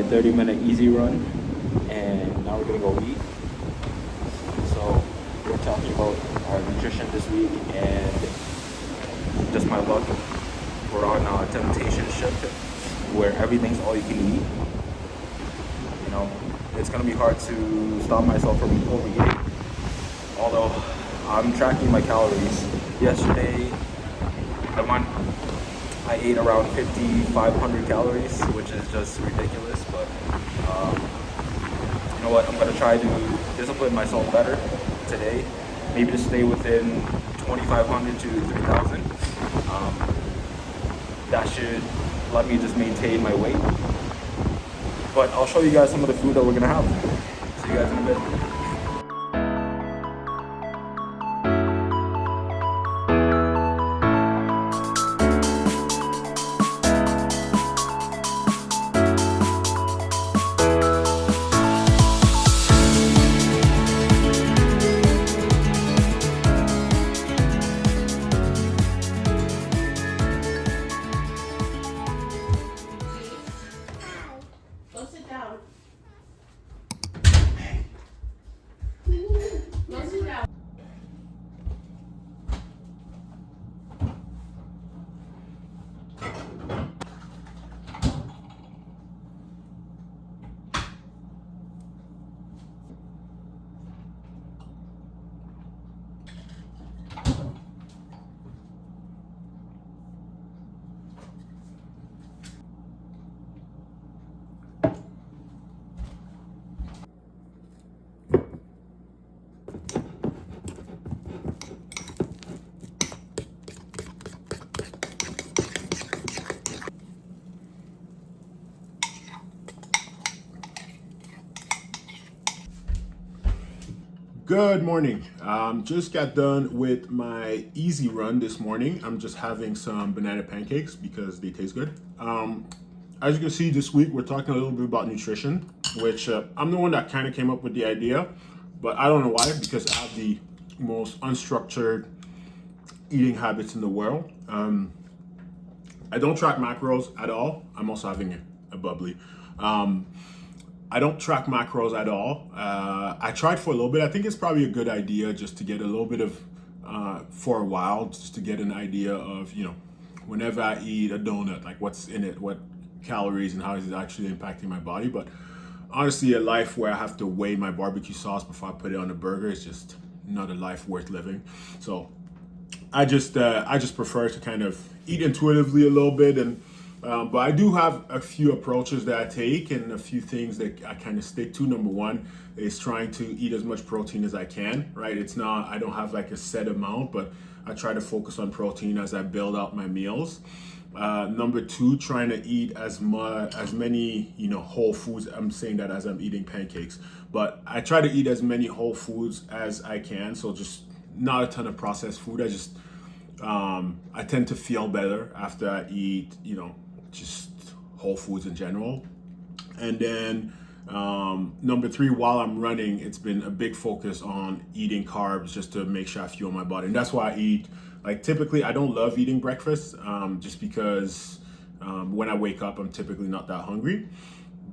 my 30-minute easy run, and now we're gonna go eat. So we're talking about our nutrition this week and just my luck. We're on a temptation ship where everything's all you can eat. You know, it's gonna be hard to stop myself from overeating. Although I'm tracking my calories. Yesterday, I ate around 5,500 calories, which is just ridiculous. But you know what? I'm gonna try to discipline myself better today. Maybe to stay within 2,500 to 3,000. That should let me just maintain my weight. But I'll show you guys some of the food that we're gonna have. See you guys in a bit. Good morning. Just got done with my easy run this morning. I'm just having some banana pancakes because they taste good. As you can see this week, we're talking a little bit about nutrition, which I'm the one that kind of came up with the idea, but I don't know why, because I have the most unstructured eating habits in the world. I don't track macros at all. I'm also having a bubbly. I don't track macros at all. I tried for a little bit. I think it's probably a good idea just to get a little bit of, for a while, just to get an idea of, you know, whenever I eat a donut, like what's in it, what calories and how is it actually impacting my body. But honestly, a life where I have to weigh my barbecue sauce before I put it on a burger is just not a life worth living. So I just prefer to kind of eat intuitively a little bit, and but I do have a few approaches that I take and a few things that I kind of stick to. Number one is trying to eat as much protein as I can, right? I don't have like a set amount, but I try to focus on protein as I build out my meals. Number two, trying to eat as many, whole foods. I'm saying that as I'm eating pancakes, but I try to eat as many whole foods as I can. So just not a ton of processed food. I tend to feel better after I eat, just whole foods in general. And then number three, while I'm running, it's been a big focus on eating carbs just to make sure I fuel my body. And that's why I eat, like typically I don't love eating breakfast just because when I wake up, I'm typically not that hungry.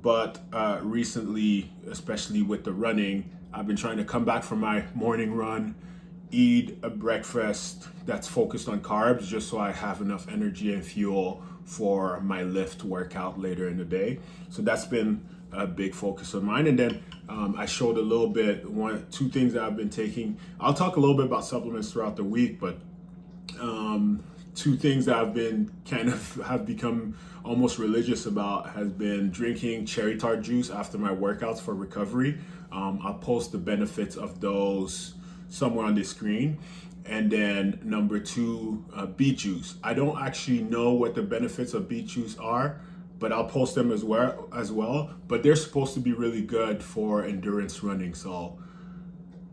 But recently, especially with the running, I've been trying to come back from my morning run, eat a breakfast that's focused on carbs just so I have enough energy and fuel for my lift workout later in the day. So that's been a big focus of mine. And then I showed a little bit, two things that I've been taking. I'll talk a little bit about supplements throughout the week, but two things that I've been have become almost religious about has been drinking cherry tart juice after my workouts for recovery. I'll post the benefits of those somewhere on the screen. And then number two, beet juice. I don't actually know what the benefits of beet juice are, but I'll post them as well. But they're supposed to be really good for endurance running. So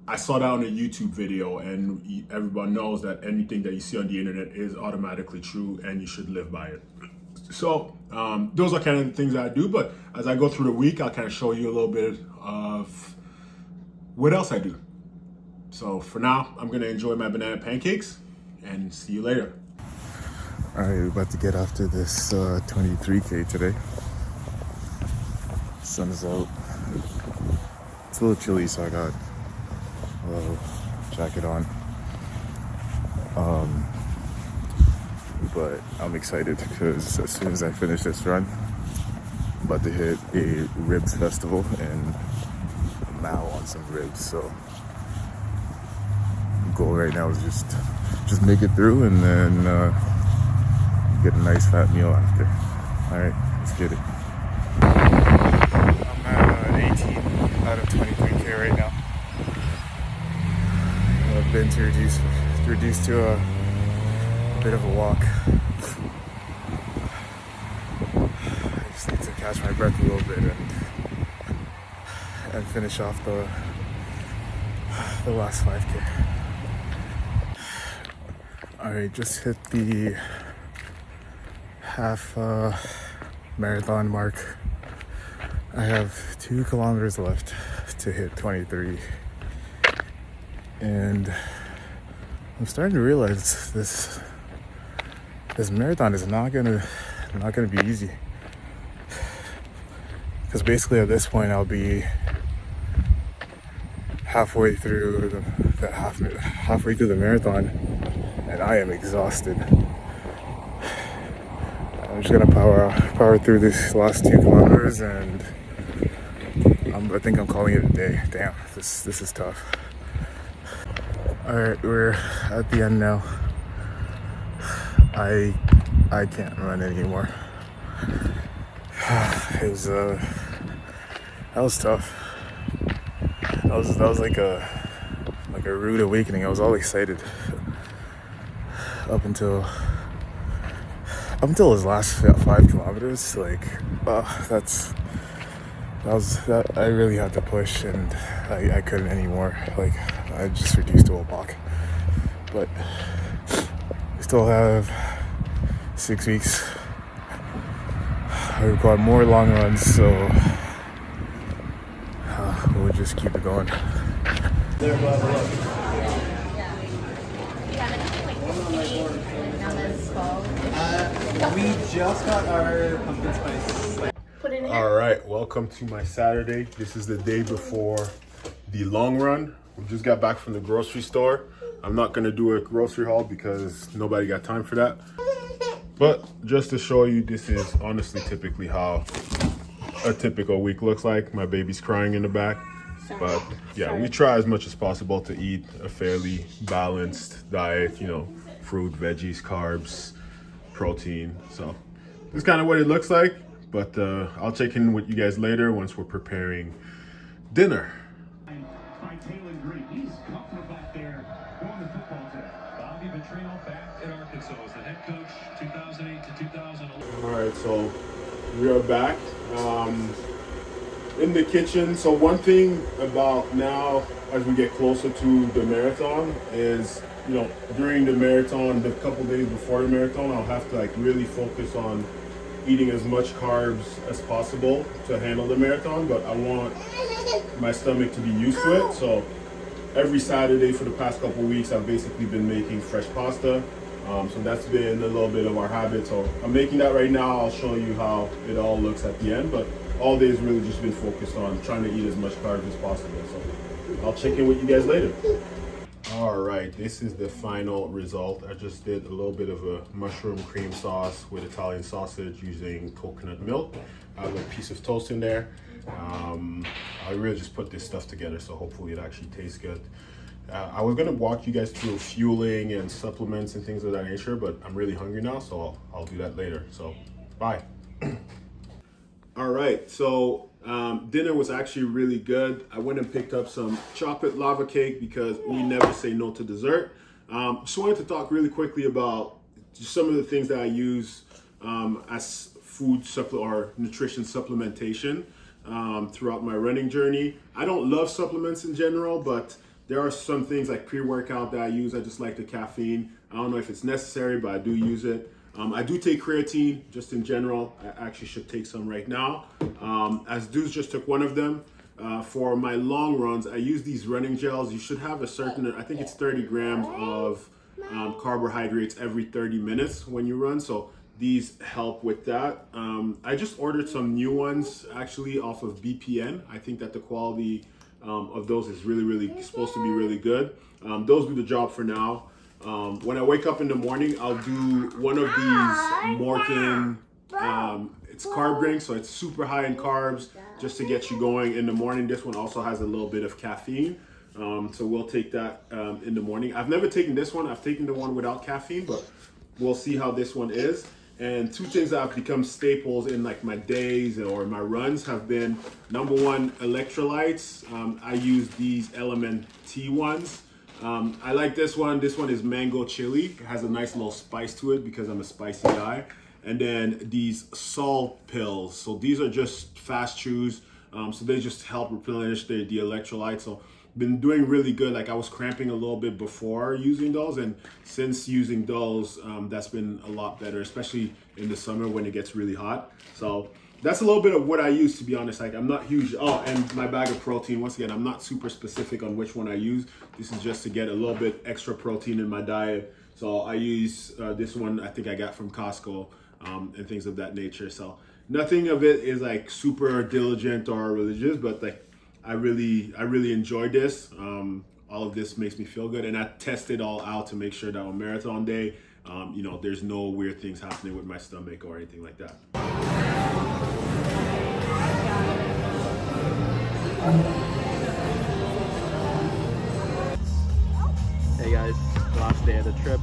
I saw that on a YouTube video, and everyone knows that anything that you see on the internet is automatically true, and you should live by it. So those are kind of the things that I do. But as I go through the week, I'll kind of show you a little bit of what else I do. So for now, I'm gonna enjoy my banana pancakes and see you later. All right, we're about to get after this 23K today. Sun is out. It's a little chilly, so I got a little jacket on. But I'm excited because as soon as I finish this run, I'm about to hit a ribs festival and mow on some ribs. So the goal right now is just make it through and then get a nice fat meal after. All right, let's get it. I'm at 18 out of 23K right now. I've been reduced to a bit of a walk. I just need to catch my breath a little bit and finish off the last 5K. All right, just hit the half marathon mark. I have 2 kilometers left to hit 23, and I'm starting to realize this marathon is not gonna be easy. Because basically at this point I'll be halfway through halfway through the marathon, and I am exhausted. I'm just gonna power through these last 2 kilometers, and I think I'm calling it a day. Damn, this is tough. All right, we're at the end now. I can't run anymore. It was that was tough. That was like a rude awakening. I was all excited up until his last 5 kilometers. Like, I really had to push, and I couldn't anymore. Like, I just reduced to a walk. But we still have 6 weeks. We've got more long runs, so we'll just keep it going. We just got our pumpkin spice. All right, welcome to my Saturday. This is the day before the long run. We just got back from the grocery store. I'm not gonna do a grocery haul because nobody got time for that. But just to show you, this is honestly typically how a typical week looks like. My baby's crying in the back. But yeah, we try as much as possible to eat a fairly balanced diet, you know, fruit, veggies, carbs, protein. So this is kind of what it looks like. But I'll check in with you guys later once we're preparing dinner. By Taylor Green. He's comfortable back there going to football today. Bobby Petrino back in Arkansas as the head coach 2008 to 2011. All right, so we are back in the kitchen. So one thing about now, as we get closer to the marathon, is, you know, during the marathon, the couple days before the marathon, I'll have to like really focus on eating as much carbs as possible to handle the marathon, but I want my stomach to be used to it. So every Saturday for the past couple of weeks, I've basically been making fresh pasta. So that's been a little bit of our habit. So I'm making that right now. I'll show you how it all looks at the end, but all day has really just been focused on trying to eat as much carbs as possible. So I'll check in with you guys later. All right, this is the final result. I just did a little bit of a mushroom cream sauce with Italian sausage using coconut milk. I have a piece of toast in there. I really just put this stuff together, so hopefully it actually tastes good. I was gonna walk you guys through fueling and supplements and things of that nature, but I'm really hungry now, so I'll do that later. So, bye. All right, so dinner was actually really good. I went and picked up some chocolate lava cake because we never say no to dessert. Just wanted to talk really quickly about just some of the things that I use as food or nutrition supplementation throughout my running journey. I don't love supplements in general, but there are some things like pre-workout that I use. I just like the caffeine. I don't know if it's necessary, but I do use it. I do take creatine just in general. I actually should take some right now. As Deuce just took one of them. For my long runs, I use these running gels. You should have a certain, I think it's 30 grams of carbohydrates every 30 minutes when you run. So these help with that. I just ordered some new ones actually off of BPN. I think that the quality of those is really supposed to be really good. Those do the job for now. When I wake up in the morning, I'll do one of these Morton, it's carb drink, so it's super high in carbs just to get you going in the morning. This one also has a little bit of caffeine. So we'll take that in the morning. I've never taken this one. I've taken the one without caffeine, but we'll see how this one is. And two things that have become staples in like my days or my runs have been, number one, electrolytes. I use these LMNT ones. I like this one. This one is mango chili. It has a nice little spice to it because I'm a spicy guy. And then these salt pills. So these are just fast chews. So they just help replenish the electrolytes. So been doing really good. Like I was cramping a little bit before using those, and since using those, that's been a lot better, especially in the summer when it gets really hot. So that's a little bit of what I use, to be honest. Like I'm not huge. Oh, and my bag of protein. Once again, I'm not super specific on which one I use. This is just to get a little bit extra protein in my diet. So I use this one. I think I got from Costco and things of that nature. So nothing of it is like super diligent or religious, but like I really enjoyed this. All of this makes me feel good, and I test it all out to make sure that on marathon day, you know, there's no weird things happening with my stomach or anything like that. Hey guys, last day of the trip.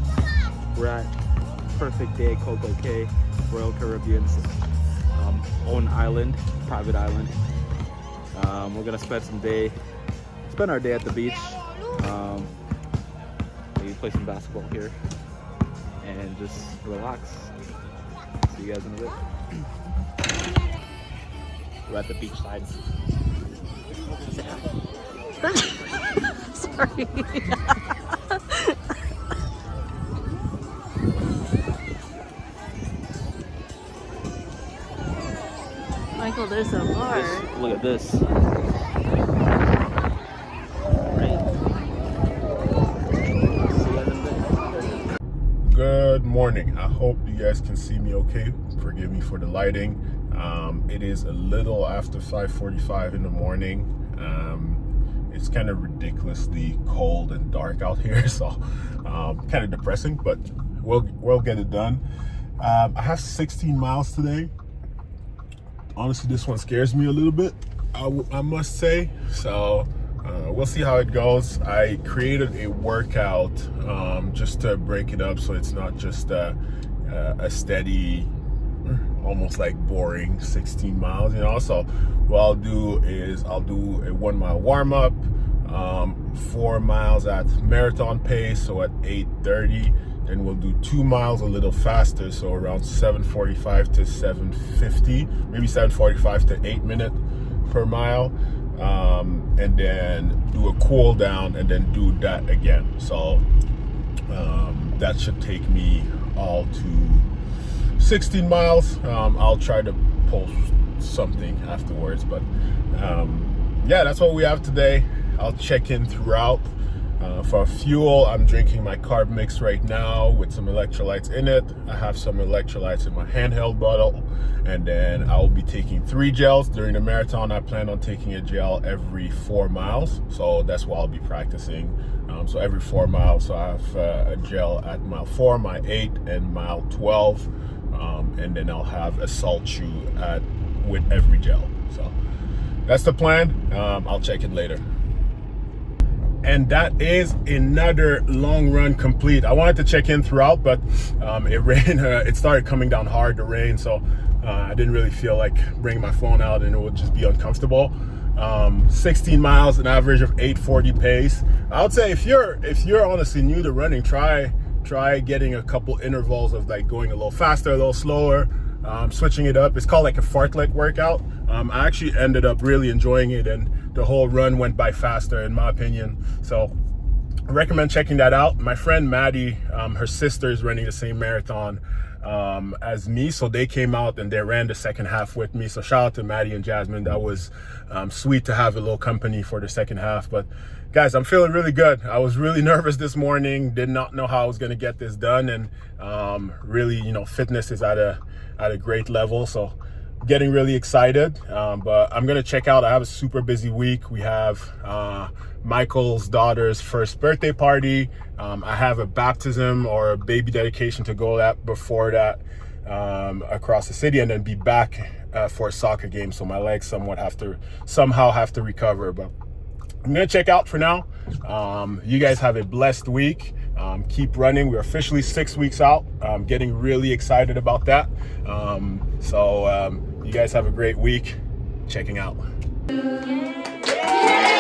We're at Perfect Day Coco Cay, Royal Caribbean's own island, private island. We're gonna spend our day at the beach. Maybe play some basketball here and just relax. See you guys in a bit. We're at the beach side. Sorry. Michael, there's a bar. Look at this. Good morning. I hope you guys can see me okay. Forgive me for the lighting. It is a little after 5:45 in the morning. It's kind of ridiculously cold and dark out here, so kind of depressing, but we'll get it done. I have 16 miles today. Honestly, this one scares me a little bit, I must say. So we'll see how it goes. I created a workout just to break it up, so it's not just a steady, almost like boring 16 miles, you know. So what I'll do is I'll do a 1 mile warm up, 4 miles at marathon pace, so at 8:30. Then we'll do 2 miles a little faster, so around 7:45 to 7:50, maybe 7:45 to 8 minutes per mile, and then do a cool down and then do that again. So that should take me all to 16 miles. I'll try to post something afterwards, but yeah, that's what we have today. I'll check in throughout. For fuel, I'm drinking my carb mix right now with some electrolytes in it. I have some electrolytes in my handheld bottle, and then I'll be taking 3 gels during the marathon. I plan on taking a gel every 4 miles, so that's what I'll be practicing. So every 4 miles, so I have a gel at mile 4, mile 8, and mile 12, and then I'll have a salt chew with every gel. So that's the plan. I'll check in later. And that is another long run complete. I wanted to check in throughout, but it rained. It started coming down hard, the rain, so I didn't really feel like bringing my phone out, and it would just be uncomfortable. 16 miles, an average of 8:40 pace. I would say if you're honestly new to running, try getting a couple intervals of like going a little faster, a little slower, switching it up. It's called like a fartlek workout. I actually ended up really enjoying it, and the whole run went by faster, in my opinion. So I recommend checking that out. My friend Maddie, her sister is running the same marathon as me. So they came out and they ran the second half with me. So shout out to Maddie and Jasmine. That was sweet to have a little company for the second half. But guys, I'm feeling really good. I was really nervous this morning. Did not know how I was going to get this done. And really, you know, fitness is at a great level. So getting really excited. But I'm going to check out. I have a super busy week. We have Michael's daughter's first birthday party. I have a baptism or a baby dedication to go at before that across the city, and then be back for a soccer game. So my legs somehow have to recover. But I'm gonna check out for now. You guys have a blessed week. Keep running. We're officially 6 weeks out. I'm getting really excited about that. So you guys have a great week. Checking out. Yeah.